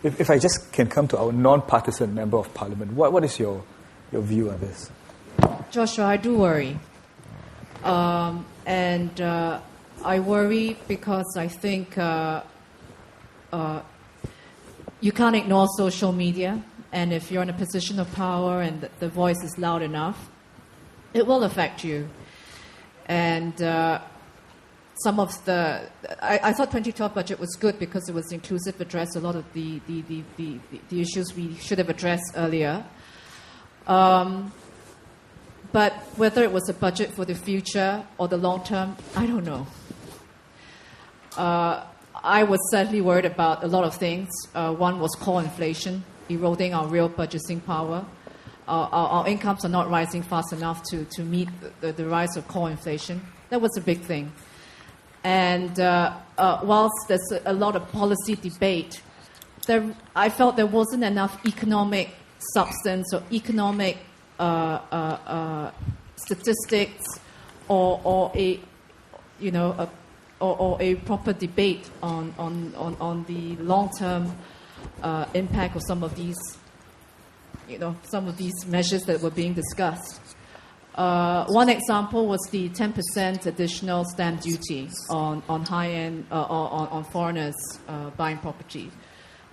if I just can come to our non-partisan member of parliament, what is your view on this? Joshua, I do worry. And I worry because I think you can't ignore social media. And if you're in a position of power and the voice is loud enough, it will affect you. And some of I thought 2012 budget was good because it was inclusive, addressed a lot of the issues we should have addressed earlier. But whether it was a budget for the future or the long term, I don't know. I was certainly worried about a lot of things. One was core inflation, eroding our real purchasing power. Our incomes are not rising fast enough to meet the rise of core inflation. That was a big thing. And whilst there's a lot of policy debate, I felt there wasn't enough economic substance or economic statistics or a proper debate on the long-term impact of some of these measures that were being discussed. One example was the 10% additional stamp duty on high-end on foreigners buying property.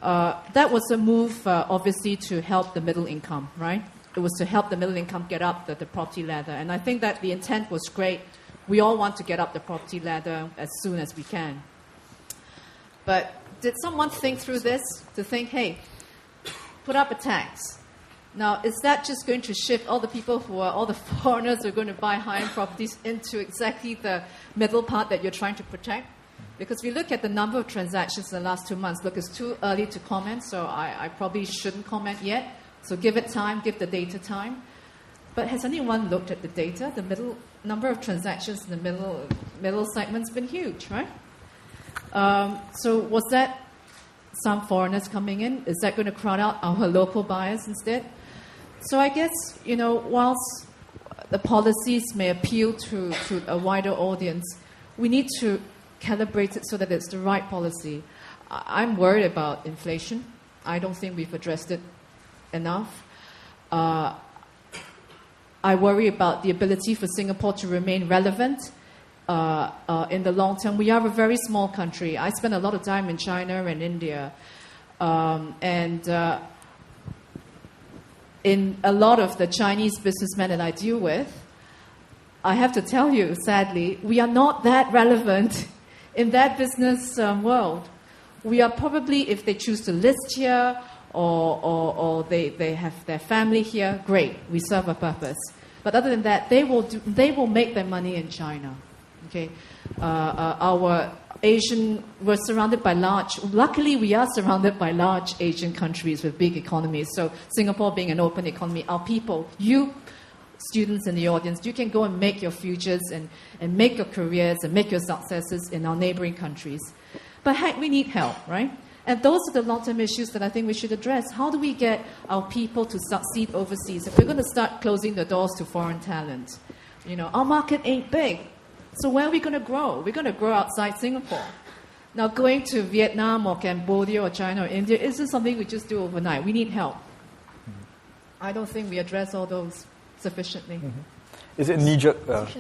That was a move, obviously, to help the middle income, right? It was to help the middle income get up the property ladder. And I think that the intent was great. We all want to get up the property ladder as soon as we can. But did someone think through this to think, hey, put up a tax? Now, is that just going to shift all the foreigners who are going to buy high-end properties into exactly the middle part that you're trying to protect? Because we look at the number of transactions in the last 2 months. Look, it's too early to comment, so I probably shouldn't comment yet. So give it time, give the data time. But has anyone looked at the data? The middle number of transactions in the middle segment's been huge, right? So was that some foreigners coming in? Is that going to crowd out our local buyers instead? So I guess, whilst the policies may appeal to a wider audience, we need to calibrate it so that it's the right policy. I'm worried about inflation. I don't think we've addressed it enough. I worry about the ability for Singapore to remain relevant in the long term. We are a very small country. I spend a lot of time in China and India. In a lot of the Chinese businessmen that I deal with, I have to tell you, sadly, we are not that relevant in that business world. We are probably, if they choose to list here or they have their family here, great, we serve a purpose. But other than that, they will make their money in China. Okay, we're surrounded by luckily we are surrounded by large Asian countries with big economies. So Singapore being an open economy, our people, you students in the audience, you can go and make your futures and make your careers and make your successes in our neighboring countries. But heck, we need help, right? And those are the long-term issues that I think we should address. How do we get our people to succeed overseas? If we're going to start closing the doors to foreign talent, our market ain't big. So where are we going to grow? We're going to grow outside Singapore. Now, going to Vietnam or Cambodia or China or India isn't something we just do overnight. We need help. I don't think we address all those sufficiently. Mm-hmm. Is it knee-jerk?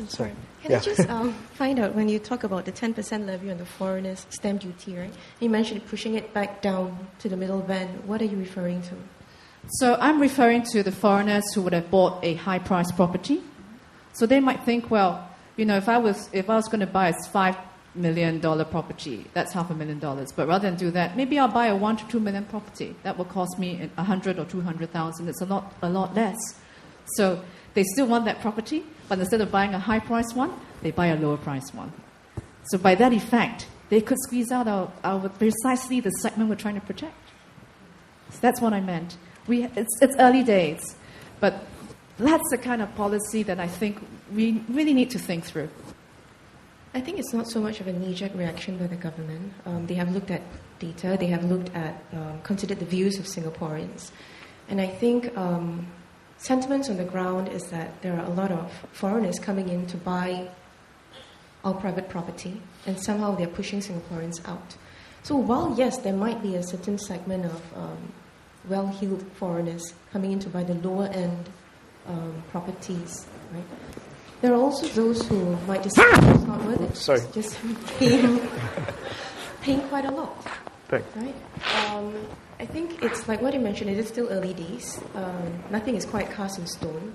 Sorry. Can I just find out, when you talk about the 10% levy on the foreigners' stamp duty, right? You mentioned pushing it back down to the middle band. What are you referring to? So I'm referring to the foreigners who would have bought a high-priced property. So they might think, well, if I was going to buy a $5 million property, that's $500,000. But rather than do that, maybe I'll buy a $1 to $2 million property. That will cost me $100,000 or $200,000. It's a lot less. So they still want that property, but instead of buying a high-priced one, they buy a lower-priced one. So by that effect, they could squeeze out our precisely the segment we're trying to protect. So that's what I meant. It's early days, but that's the kind of policy that I think we really need to think through. I think it's not so much of a knee-jerk reaction by the government. They have looked at data. They have considered the views of Singaporeans. And I think sentiments on the ground is that there are a lot of foreigners coming in to buy our private property, and somehow they're pushing Singaporeans out. So while, yes, there might be a certain segment of well-heeled foreigners coming in to buy the lower-end properties, right? There are also those who might decide it's not worth it. Sorry. Just paying quite a lot. Right. Right? I think it's like what you mentioned, it is still early days. Nothing is quite cast in stone.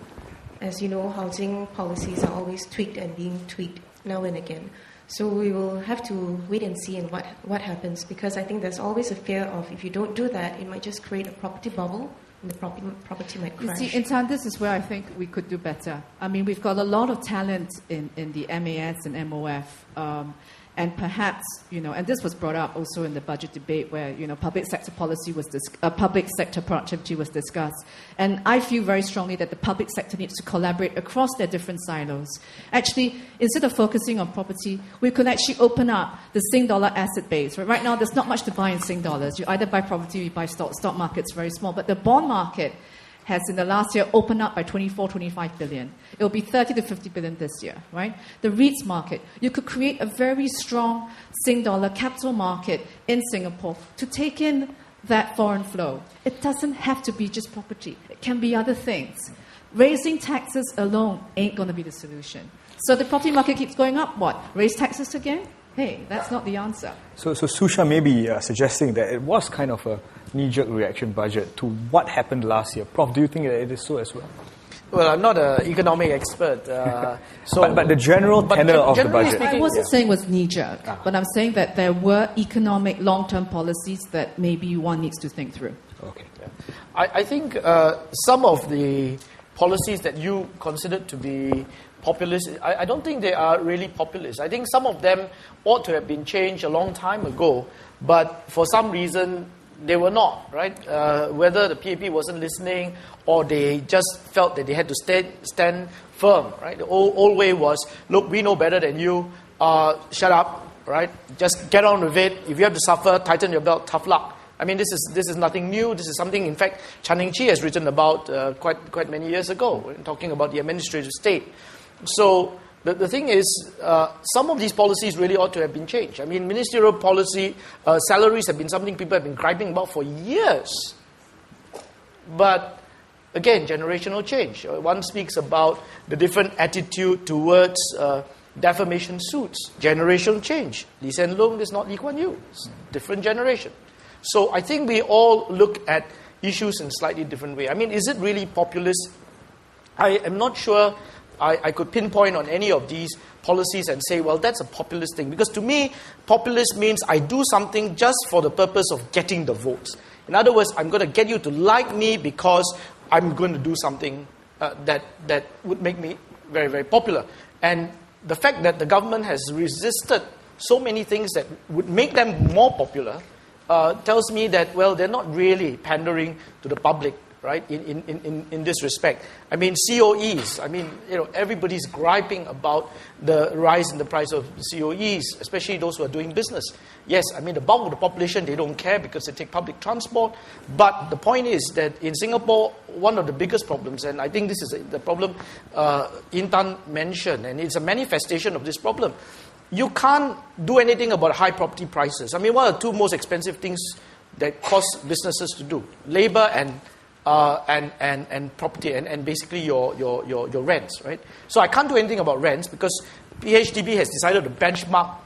As you know, housing policies are always tweaked and being tweaked now and again. So we will have to wait and see and what happens, because I think there's always a fear of if you don't do that, it might just create a property bubble and the property might crash. You see, Intan, this is where I think we could do better. I mean, we've got a lot of talent in the MAS and MOF. And perhaps, and this was brought up also in the budget debate where, public sector policy was public sector productivity was discussed. And I feel very strongly that the public sector needs to collaborate across their different silos. Actually, instead of focusing on property, we could actually open up the Sing dollar asset base. Right now, there's not much to buy in Sing dollars. You either buy property or you buy stock. Stock market's very small. But the bond market has in the last year opened up by 25 billion. It will be 30 to 50 billion this year, right? The REITs market, you could create a very strong Sing dollar capital market in Singapore to take in that foreign flow. It doesn't have to be just property. It can be other things. Raising taxes alone ain't going to be the solution. So the property market keeps going up, what? Raise taxes again? Hey, that's not the answer. So Susha may be suggesting that it was kind of a knee-jerk reaction budget to what happened last year. Prof, do you think that it is so as well? Well, I'm not an economic expert. But the general tenor of the budget. I wasn't saying it was knee-jerk, but I'm saying that there were economic long-term policies that maybe one needs to think through. Okay. Yeah. I think some of the policies that you considered to be populist, I don't think they are really populist. I think some of them ought to have been changed a long time ago, but for some reason they were not, right? Whether the PAP wasn't listening or they just felt that they had to stand firm, right? The old way was, look, we know better than you, shut up, right? Just get on with it. If you have to suffer, tighten your belt, tough luck. I mean, this is nothing new. This is something, in fact, Chan Heng-chi has written about quite many years ago, talking about the administrative state. So the thing is, some of these policies really ought to have been changed. I mean, ministerial policy, salaries have been something people have been griping about for years. But again, generational change. One speaks about the different attitude towards defamation suits. Generational change. Lee Hsien Loong is not Lee Kuan Yew. It's different generation. So I think we all look at issues in a slightly different way. I mean, is it really populist? I am not sure I could pinpoint on any of these policies and say, well, that's a populist thing. Because to me, populist means I do something just for the purpose of getting the votes. In other words, I'm going to get you to like me because I'm going to do something that would make me very, very popular. And the fact that the government has resisted so many things that would make them more popular tells me that, well, they're not really pandering to the public, right, in this respect. I mean, COEs, everybody's griping about the rise in the price of COEs, especially those who are doing business. Yes, I mean, the bulk of the population, they don't care because they take public transport. But the point is that in Singapore, one of the biggest problems, and I think this is the problem Intan mentioned, and it's a manifestation of this problem. You can't do anything about high property prices. I mean, what are the two most expensive things that cost businesses to do? Labor and property and basically your rents, right? So I can't do anything about rents because PHDB has decided to benchmark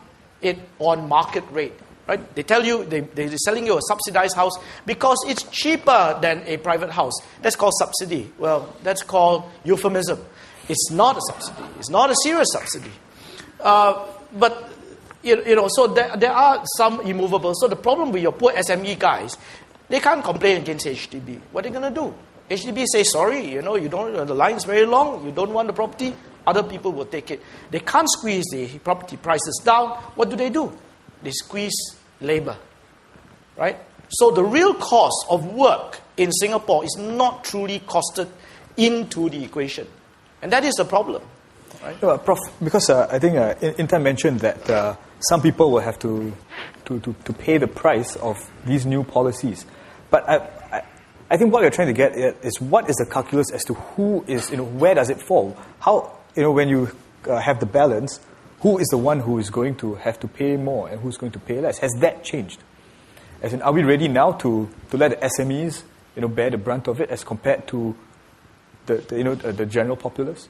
it on market rate, right? They tell you they're selling you a subsidized house because it's cheaper than a private house. That's called subsidy. Well, that's called euphemism. It's not a subsidy. It's not a serious subsidy. But so there are some immovables. So the problem with your poor SME guys, they can't complain against HDB. What are they going to do? HDB says, sorry, you don't. The line's very long. You don't want the property. Other people will take it. They can't squeeze the property prices down. What do? They squeeze labor, right? So the real cost of work in Singapore is not truly costed into the equation, and that is the problem, right? No, Prof, because I think Intan mentioned that some people will have to pay the price of these new policies. But I think what you're trying to get at is what is the calculus as to who is, where does it fall? How, when you have the balance, who is the one who is going to have to pay more and who's going to pay less? Has that changed? As in, are we ready now to let the SMEs, bear the brunt of it as compared to the general populace?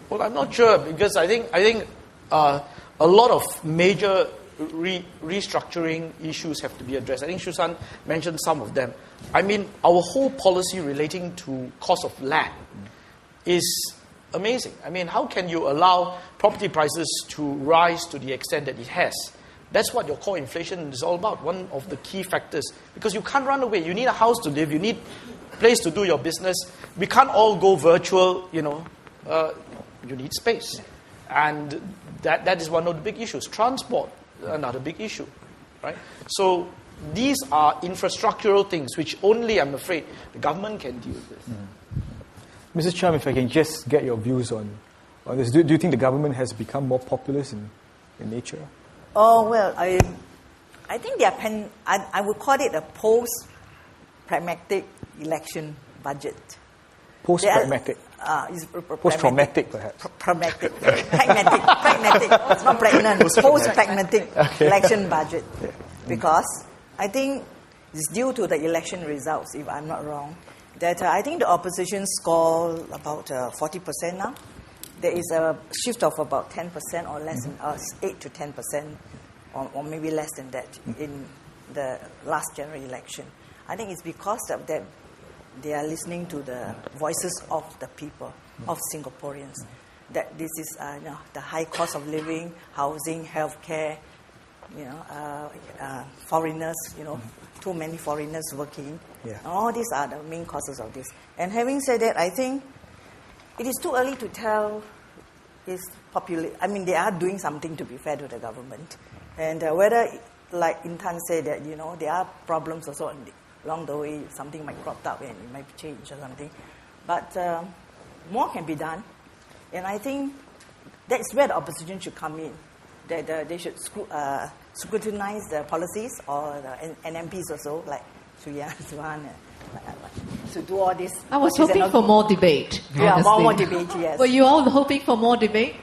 Well, I'm not sure, because I think a lot of major restructuring issues have to be addressed. I think Shu San mentioned some of them. I mean, our whole policy relating to cost of land is amazing. I mean, how can you allow property prices to rise to the extent that it has? That's what your core inflation is all about, one of the key factors. Because you can't run away. You need a house to live. You need a place to do your business. We can't all go virtual, you need space. And that is one of the big issues. Transport, another big issue, right? So these are infrastructural things which only, I'm afraid, the government can deal with. Mrs. Cham, if I can just get your views on this. Do you think the government has become more populist in nature? Oh, well, I think I would call it a post-pragmatic election budget. Post-pragmatic? Post-traumatic, perhaps. Pragmatic. Pragmatic. Not pregnant. Post-pragmatic election budget. Yeah. Because I think it's due to the election results, if I'm not wrong, that I think the opposition score about 40% now. There is a shift of about 10% or less, 8 to 10%, or maybe less than that in the last general election. I think it's because of that they are listening to the voices of the people, of Singaporeans. That this is the high cost of living, housing, healthcare, foreigners, too many foreigners working. Yeah. All these are the main causes of this. And having said that, I think it is too early to tell if I mean, they are doing something, to be fair to the government. And whether, like Intan said, that, there are problems also along the way, something might crop up and it might change or something. But more can be done. And I think that's where the opposition should come in. That they should scrutinize the policies, or the MPs also, like Suyan, to do all this. I was hoping for more debate. Yeah, more debate, yes. Were you all hoping for more debate?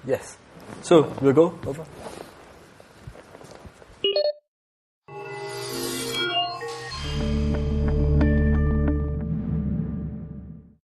Yes. So, we'll go over.